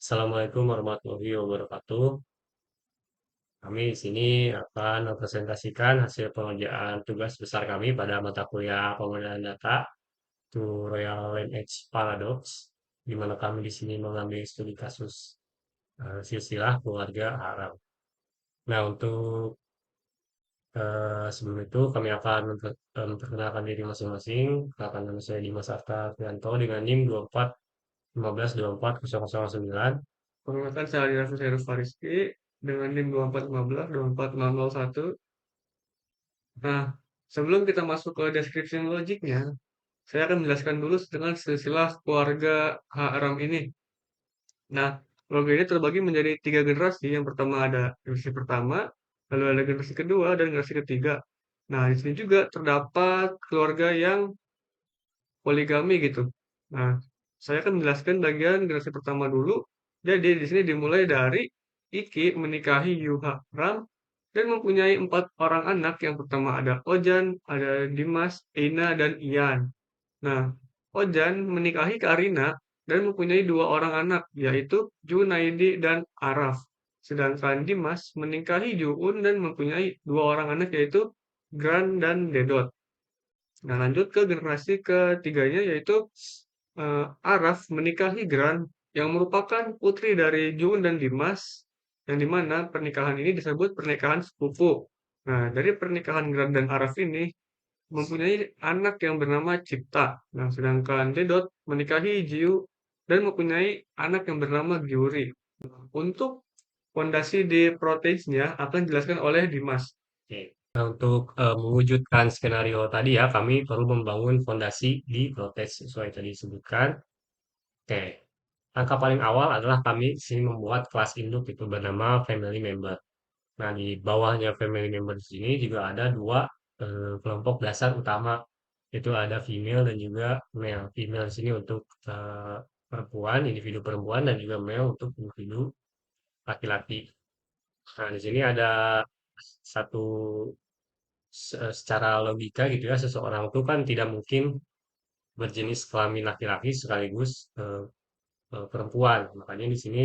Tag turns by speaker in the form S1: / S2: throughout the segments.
S1: Assalamualaikum warahmatullahi wabarakatuh. Kami di sini akan mempresentasikan hasil pengerjaan tugas besar kami pada mata kuliah penggunaan data to Royal Lineage Paradox, di mana kami di sini mengambil studi kasus silsilah keluarga Arab. Nah, untuk sebelum itu kami akan memperkenalkan diri masing-masing. Perkenalkan nama saya Dimas Arta Prianto dengan NIM 24 15 24 009.
S2: Perkenalkan saya Adi Raffi Heru Fariski dengan NIM 2415 24001. Nah, sebelum kita masuk ke deskripsi logiknya, saya akan menjelaskan dulu dengan silsilah keluarga HRM ini. Nah, keluarga ini terbagi menjadi tiga generasi. Yang pertama ada generasi pertama, lalu ada generasi kedua, dan generasi ketiga. Nah, di sini juga terdapat keluarga yang poligami gitu. Nah, saya akan menjelaskan bagian generasi pertama dulu. Jadi di sini dimulai dari Iki menikahi Yuha Ram dan mempunyai 4 orang anak. Yang pertama ada Ojan, ada Dimas, Eina, dan Ian. Nah, Ojan menikahi Karina dan mempunyai 2 orang anak, yaitu Junaidi dan Araf. Sedangkan Dimas menikahi Juun dan mempunyai 2 orang anak, yaitu Gran dan Dedot. Nah, lanjut ke generasi ketiganya yaitu Araf menikahi Gran yang merupakan putri dari Jun dan Dimas, yang dimana pernikahan ini disebut pernikahan sepupu. Nah, dari pernikahan Gran dan Araf ini mempunyai anak yang bernama Cipta. Nah, sedangkan Dedot menikahi Jiu dan mempunyai anak yang bernama Giuri. Untuk fondasi di proteinsnya akan dijelaskan oleh Dimas.
S1: Oke. Nah, untuk mewujudkan skenario tadi ya, kami perlu membangun fondasi di protest sesuai tadi disebutkan. Oke. Langkah paling awal adalah kami sini membuat kelas induk itu bernama family member. Nah, di bawahnya family member di sini juga ada dua kelompok dasar utama, yaitu ada female dan juga male. Female di sini untuk perempuan, individu perempuan, dan juga male untuk individu laki-laki. Nah, di sini ada satu secara logika gitu ya, seseorang itu kan tidak mungkin berjenis kelamin laki-laki sekaligus perempuan. Makanya di sini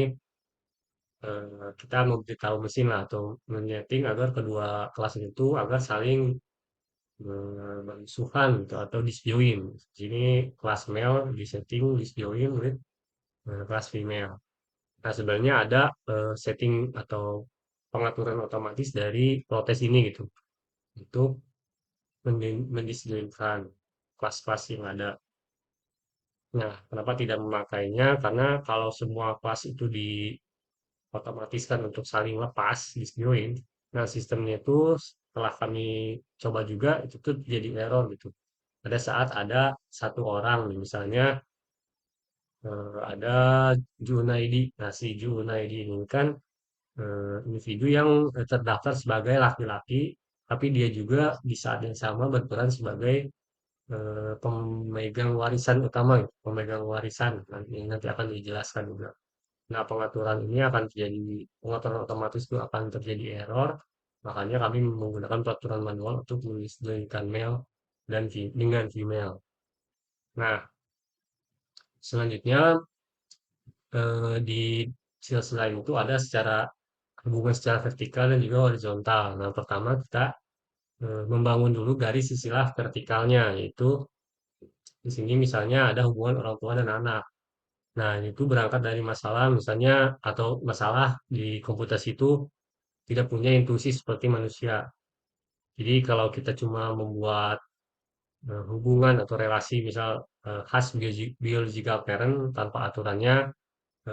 S1: kita memberitahu mesin lah atau menyeting agar kedua kelas itu agar saling bermusuhan gitu, atau disjoin. Di sini kelas male disetting disjoin with kelas female. Nah, sebenarnya ada setting atau pengaturan otomatis dari protes ini gitu untuk mendisjoinkan kelas-kelas yang ada. Nah, kenapa tidak memakainya? Karena kalau semua kelas itu diotomatiskan untuk saling lepas, disjoin, nah sistemnya itu setelah kami coba juga itu tuh jadi error gitu. Pada saat ada satu orang, misalnya ada Junaidi. Nah, si Junaidi ini kan individu yang terdaftar sebagai laki-laki, tapi dia juga di saat yang sama berperan sebagai pemegang warisan utama, gitu, pemegang warisan. Nanti akan dijelaskan juga. Nah, pengaturan otomatis itu akan terjadi error. Makanya kami menggunakan peraturan manual untuk menyesuaikan male dan dengan female. Nah, selanjutnya di silsilah itu ada secara hubungan secara vertikal dan juga horizontal. Nah, pertama kita membangun dulu garis silsilah vertikalnya, yaitu di sini misalnya ada hubungan orang tua dan anak. Nah, itu berangkat dari masalah misalnya atau masalah di komputasi itu tidak punya intuisi seperti manusia. Jadi kalau kita cuma membuat hubungan atau relasi misal khas biological parent tanpa aturannya,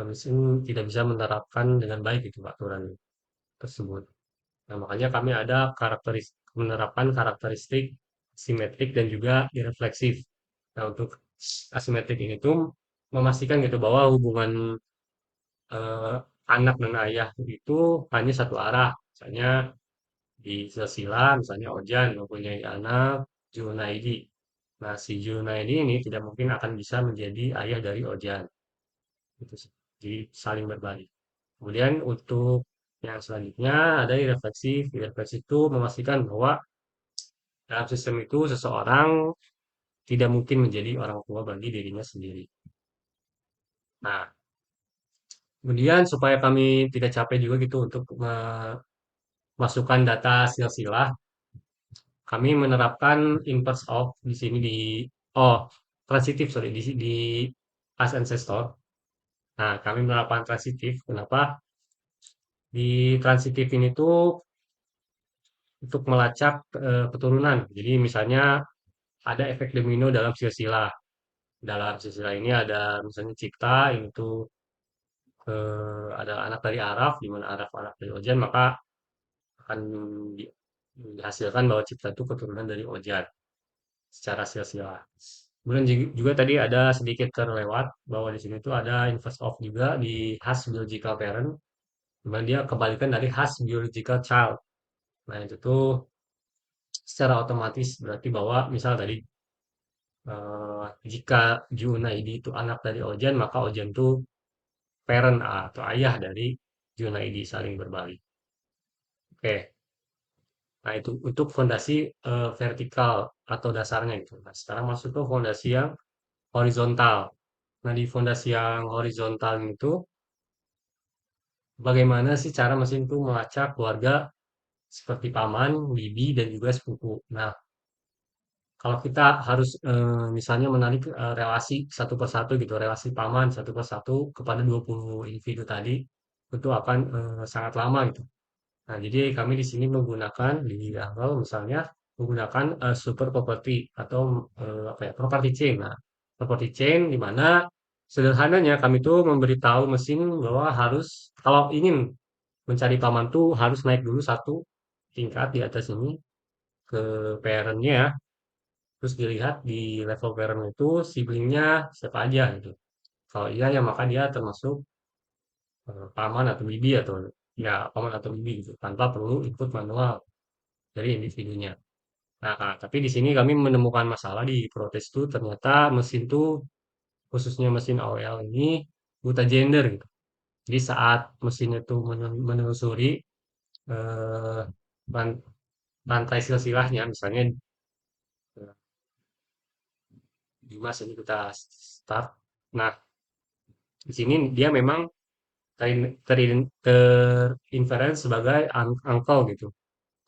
S1: mesin tidak bisa menerapkan dengan baik itu aturan tersebut. Nah, makanya kami ada menerapkan karakteristik simetrik dan juga irefleksif. Nah, untuk asimetrik ini tuh memastikan gitu bahwa hubungan eh, anak dan ayah itu hanya satu arah. Misalnya di silsilah, misalnya Ojan mempunyai anak Junaidi. Nah, si Junaidi ini tidak mungkin akan bisa menjadi ayah dari Ojan. Itu sih. Jadi saling berbalik. Kemudian untuk yang selanjutnya ada refleksif. Refleksif itu memastikan bahwa dalam sistem itu seseorang tidak mungkin menjadi orang tua bagi dirinya sendiri. Nah, Kemudian supaya kami tidak capek juga gitu untuk memasukkan data silsilah, kami menerapkan inverse of di sini oh transitif sorry di as ancestor. Nah, kami menerapkan transitif. Kenapa? Di transitif ini tuh untuk melacak keturunan. Jadi misalnya ada efek domino dalam silsilah. Dalam silsilah ini ada misalnya cipta, ini tuh ada anak dari Araf, di mana Araf anak dari Ojan, maka akan dihasilkan bahwa cipta itu keturunan dari Ojan secara silsilah. Kemudian juga tadi ada sedikit terlewat bahwa di sini tuh ada inverse of juga di has biological parent, di mana dia kebalikan dari has biological child. Nah, itu tuh secara otomatis berarti bahwa misal tadi jika Junaidi itu anak dari Ojan, maka Ojan itu parent atau ayah dari Junaidi saling berbalik. Oke. Nah, itu untuk fondasi vertikal atau dasarnya itu. Nah, sekarang masuk ke fondasi yang horizontal. Nah, di fondasi yang horizontal itu bagaimana sih cara mesin itu melacak keluarga seperti paman, bibi, dan juga sepupu. Nah, kalau kita harus misalnya menarik relasi satu persatu gitu, relasi paman satu persatu kepada 20 individu tadi, itu akan sangat lama gitu. Nah, jadi kami di sini menggunakan di awal misalnya menggunakan super property atau apa ya, property chain. Nah, property chain di mana sederhananya kami tuh memberitahu mesin bahwa harus kalau ingin mencari paman tuh harus naik dulu satu tingkat di atas ini ke parent-nya, terus dilihat di level parent itu siblingnya siapa aja gitu. Kalau iya ya maka dia termasuk paman atau bibi atau ya paman atau bibi gitu tanpa perlu input manual dari individunya. Nah, tapi di sini kami menemukan masalah di protes itu ternyata mesin tuh khususnya mesin AOL ini buta gender gitu. Jadi saat mesin itu menelusuri eh, ran- rantai silsilahnya, misalnya eh, Dimas ini kita start. Nah, di sini dia memang terinference sebagai uncle gitu.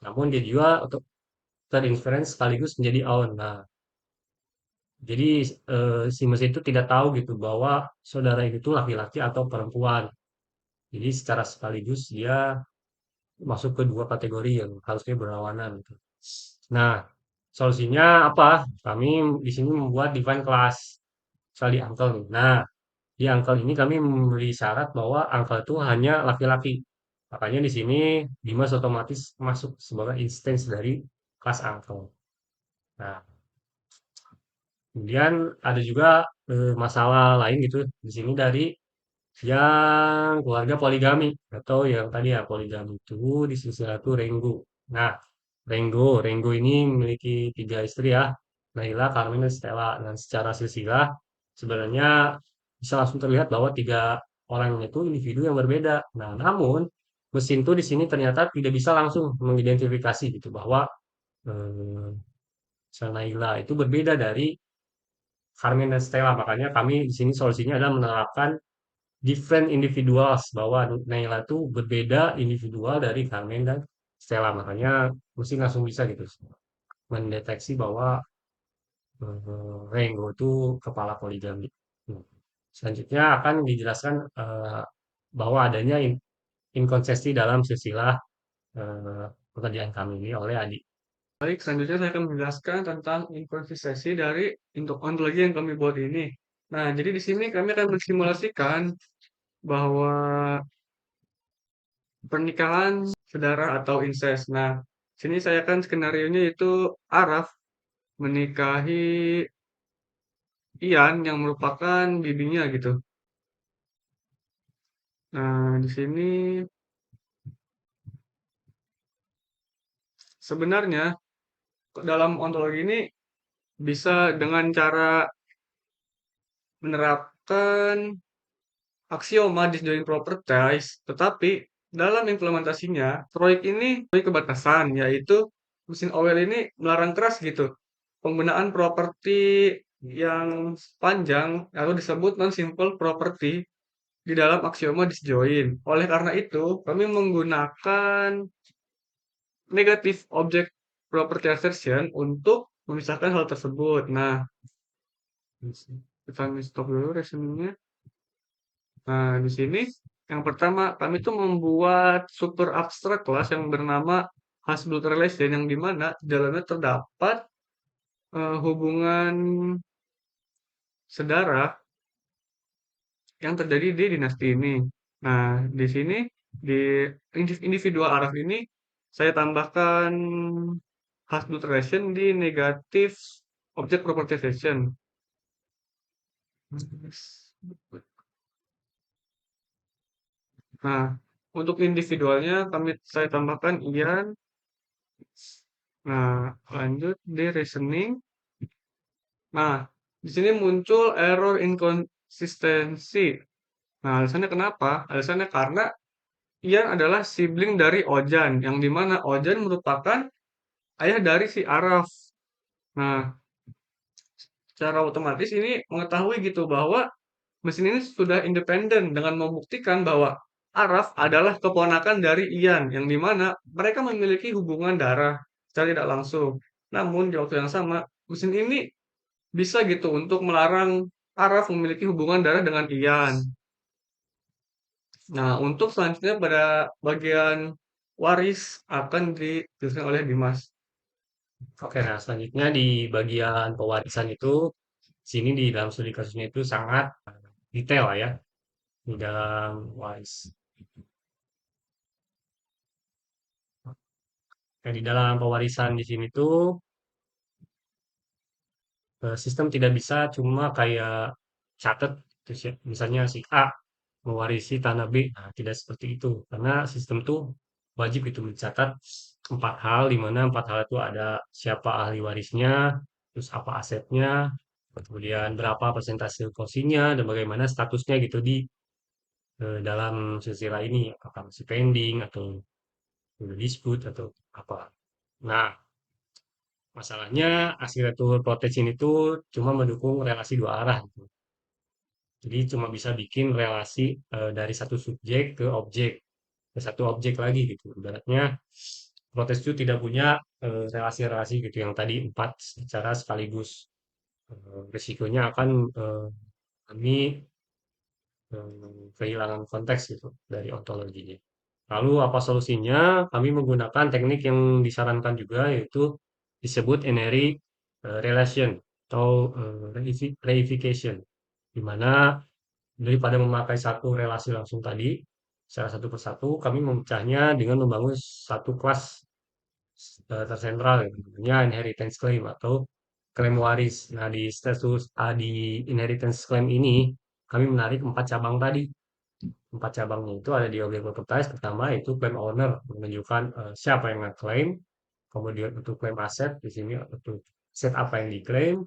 S1: Namun dia juga untuk terinference sekaligus menjadi own. Nah, jadi si mesin itu tidak tahu gitu bahwa saudara ini tuh laki-laki atau perempuan. Jadi secara sekaligus dia masuk ke dua kategori yang harusnya berlawanan gitu. Nah, solusinya apa? Kami di sini membuat define class misalnya di uncle nih. Nah, di uncle ini kami memberi syarat bahwa uncle itu hanya laki-laki. Makanya di sini Dimas otomatis masuk sebagai instance dari kelas uncle. Nah, kemudian ada juga masalah lain gitu di sini dari yang keluarga poligami atau yang tadi ya poligami itu di silsilah itu Renggu. Nah, Renggo ini memiliki tiga istri ya, Naila, Carmen, dan Stella. Dan secara silsilah sebenarnya bisa langsung terlihat bahwa tiga orang itu individu yang berbeda. Nah, namun mesin tuh di sini ternyata tidak bisa langsung mengidentifikasi gitu bahwa eh, Naila itu berbeda dari Carmen dan Stella. Makanya kami di sini solusinya adalah menerapkan different individuals bahwa Naila itu berbeda individual dari Carmen dan Stella. Makanya mesti langsung bisa gitu mendeteksi bahwa Rengo itu kepala poligami. Hmm. Selanjutnya akan dijelaskan bahwa adanya inkonsistensi dalam silsilah pekerjaan kami ini oleh adik.
S2: Baik, selanjutnya saya akan menjelaskan tentang inkonsistensi dari untuk ontologi yang kami buat ini. Nah, jadi di sini kami akan mensimulasikan bahwa pernikahan saudara atau incest. Nah, sini saya akan skenario-nya itu Araf menikahi Ian yang merupakan bibinya gitu. Nah, di sini sebenarnya dalam ontologi ini bisa dengan cara menerapkan aksioma disjoint properties, tetapi dalam implementasinya, proyek ini memiliki kebatasan, yaitu mesin OWL ini melarang keras gitu. Penggunaan properti yang panjang atau disebut non-simple property di dalam aksioma disjoin. Oleh karena itu, kami menggunakan negatif object property assertion untuk memisahkan hal tersebut. Nah, kita stop dulu reasoningnya. Nah, di sini yang pertama kami tuh membuat super abstract class yang bernama Hasbulla relation yang dimana di dalamnya terdapat hubungan sedarah yang terjadi di dinasti ini. Nah, di sini di individual araf ini saya tambahkan Hasbulla relation di negatif object property relation. Nah, untuk individualnya saya tambahkan Ian. Nah, lanjut di reasoning. Nah, di sini muncul error inkonsistensi. Nah, alasannya kenapa? Alasannya karena Ian adalah sibling dari Ojan, yang dimana Ojan merupakan ayah dari si Araf. Nah, secara otomatis ini mengetahui gitu bahwa mesin ini sudah independen dengan membuktikan bahwa Araf adalah keponakan dari Ian, yang dimana mereka memiliki hubungan darah secara tidak langsung. Namun di waktu yang sama, mesin ini bisa gitu untuk melarang Araf memiliki hubungan darah dengan Ian. Nah, untuk selanjutnya pada bagian waris akan dijelaskan oleh Dimas.
S1: Oke, nah selanjutnya di bagian pewarisan itu, sini di dalam studi kasusnya itu sangat detail lah ya di dalam waris. Nah, di dalam pewarisan di sini tuh sistem tidak bisa cuma kayak catat terus ya, misalnya si A mewarisi tanah B. Nah, tidak seperti itu karena sistem tuh wajib itu mencatat empat hal di mana empat hal itu ada siapa ahli warisnya, terus apa asetnya, kemudian berapa persentase porsinya dan bagaimana statusnya gitu di dalam silsilah ini apakah masih pending atau udah dispute atau apa. Nah, masalahnya aspirator protection itu cuma mendukung relasi dua arah gitu. Jadi cuma bisa bikin relasi dari satu subjek ke objek, ke satu objek lagi gitu. Ibaratnya protes itu tidak punya relasi-relasi gitu yang tadi empat secara sekaligus. Risikonya akan kami kehilangan konteks gitu dari ontologinya. Lalu apa solusinya? Kami menggunakan teknik yang disarankan juga yaitu disebut Enery relation atau reification, di mana daripada memakai satu relasi langsung tadi secara satu persatu, kami memecahnya dengan membangun satu kelas tersentral yang namanya inheritance claim atau klaim waris. Nah, di status di inheritance claim ini kami menarik empat cabang tadi. Empat cabangnya itu ada di objek properties. Pertama itu claim owner, menunjukkan siapa yang ngeklaim. Kemudian untuk claim aset, di sini untuk set apa yang diklaim,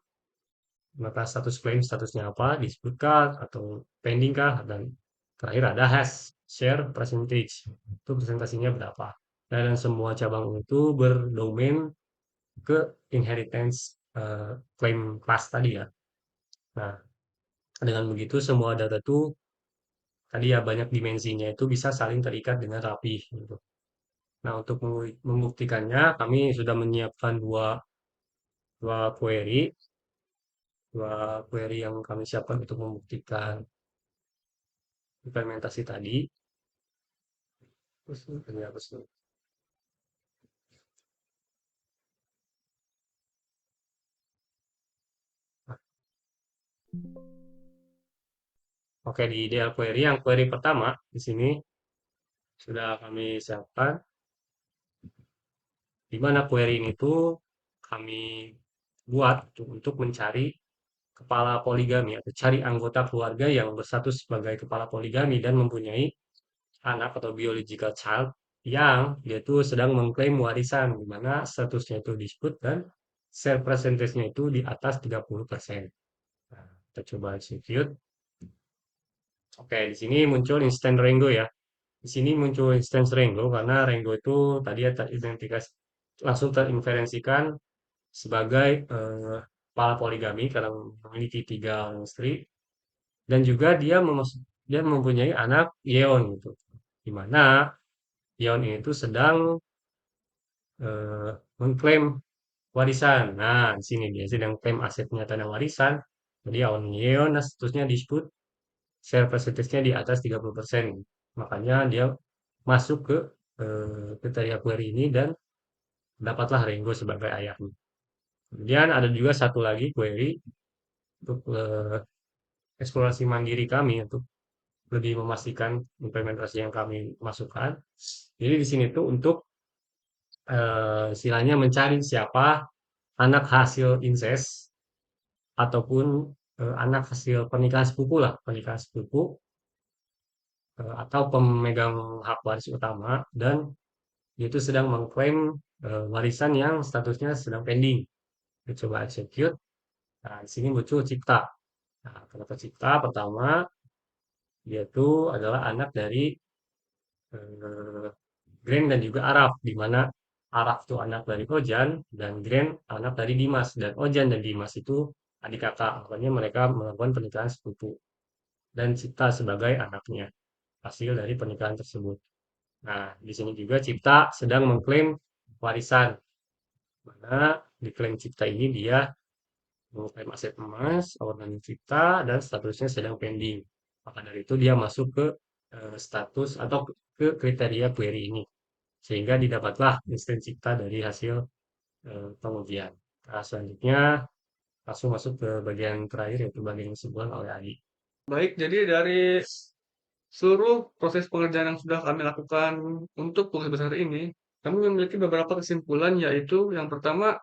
S1: maka status claim statusnya apa, disebutkan atau pending kah, dan terakhir ada hash, share percentage, itu presentasinya berapa. Nah, dan semua cabang itu berdomain ke inheritance claim class tadi ya. Nah, dengan begitu semua data itu tadi ya banyak dimensinya itu bisa saling terikat dengan rapi gitu. Nah, untuk membuktikannya kami sudah menyiapkan dua query, dua query yang kami siapkan untuk membuktikan implementasi tadi. Terus ini apa sih? Oke, di ideal query yang query pertama di sini sudah kami siapkan, di mana query ini tuh kami buat untuk mencari kepala poligami atau cari anggota keluarga yang berstatus sebagai kepala poligami dan mempunyai anak atau biological child yang dia tuh sedang mengklaim warisan di mana statusnya itu disebut dan share percentage-nya itu di atas 30%. Nah, kita coba execute. Oke, di sini muncul instant Rango ya. Di sini muncul instance Rango karena Rango itu tadi ya teridentifikasi langsung terinferensikan sebagai kepala poligami karena memiliki tiga istri dan juga dia dia mempunyai anak Yeon gitu. Di mana Yeon itu sedang eh, mengklaim warisan. Nah, di sini dia sedang klaim asetnya tanah warisan. Jadi Yeon statusnya disebut share percentage-nya di atas 30%. Makanya dia masuk ke kriteria query ini dan dapatlah Rengo sebagai ayahnya. Kemudian ada juga satu lagi query untuk eksplorasi mandiri kami untuk lebih memastikan implementasi yang kami masukkan. Jadi di sini tuh untuk istilahnya mencari siapa anak hasil incest ataupun anak hasil pernikahan sepupu lah, pernikahan sepupu atau pemegang hak waris utama dan dia itu sedang mengklaim warisan yang statusnya sedang pending. Kita coba execute. Nah, di sini muncul cipta. Nah, kenapa cipta? Pertama, dia itu adalah anak dari eh, Grand dan juga Araf, di mana Araf itu anak dari Ojan dan Grand anak dari Dimas. Dan Ojan dan Dimas itu adik kakak, makanya mereka melakukan pernikahan sepupu. Dan Cipta sebagai anaknya, hasil dari pernikahan tersebut. Nah, di sini juga Cipta sedang mengklaim warisan, mana diklaim Cipta ini dia mengklaim aset emas, organ Cipta, dan statusnya sedang pending. Maka dari itu dia masuk ke status atau ke kriteria query ini sehingga didapatlah instan cipta dari hasil pengujian. Nah, selanjutnya langsung masuk ke bagian terakhir yaitu bagian kesimpulan oleh Adi.
S2: Baik, jadi dari seluruh proses pengerjaan yang sudah kami lakukan untuk tugas besar ini, kami memiliki beberapa kesimpulan, yaitu yang pertama,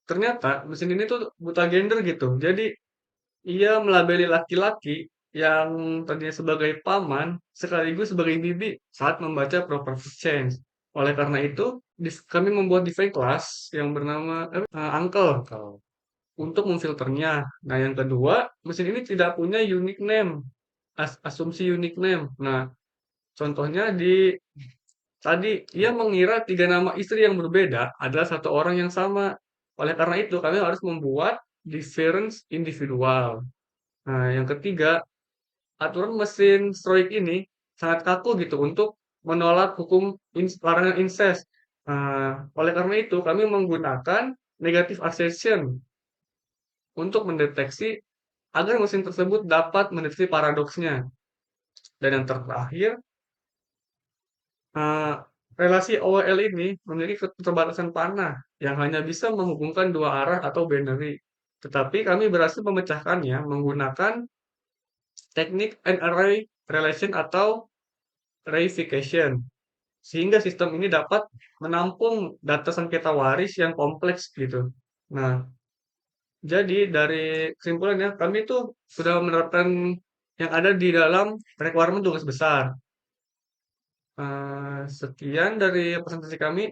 S2: ternyata mesin ini tuh buta gender gitu. Jadi ia melabeli laki-laki yang tadinya sebagai paman sekaligus sebagai bibi saat membaca property change. Oleh karena itu, kami membuat define class yang bernama uncle
S1: Kalau
S2: untuk memfilternya. Nah, yang kedua, mesin ini tidak punya unique name, asumsi unique name. Nah, contohnya di tadi ia mengira tiga nama istri yang berbeda adalah satu orang yang sama. Oleh karena itu, kami harus membuat difference individual. Nah, yang ketiga, aturan mesin Stroik ini sangat kaku gitu untuk menolak hukum larangan incest. Nah, oleh karena itu, kami menggunakan negative assertion untuk mendeteksi agar mesin tersebut dapat mendeteksi paradoksnya. Dan yang terakhir, eh, relasi OL ini memiliki keterbatasan panah yang hanya bisa menghubungkan dua arah atau binary. Tetapi kami berhasil memecahkannya menggunakan teknik n-array relation atau reification. Sehingga sistem ini dapat menampung data sengketa waris yang kompleks gitu. Nah, jadi dari kesimpulannya, kami itu sudah menerapkan yang ada di dalam requirement tugas besar. Sekian dari presentasi kami.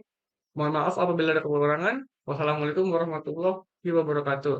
S2: Mohon maaf apabila ada kekurangan. Wassalamualaikum warahmatullahi wabarakatuh.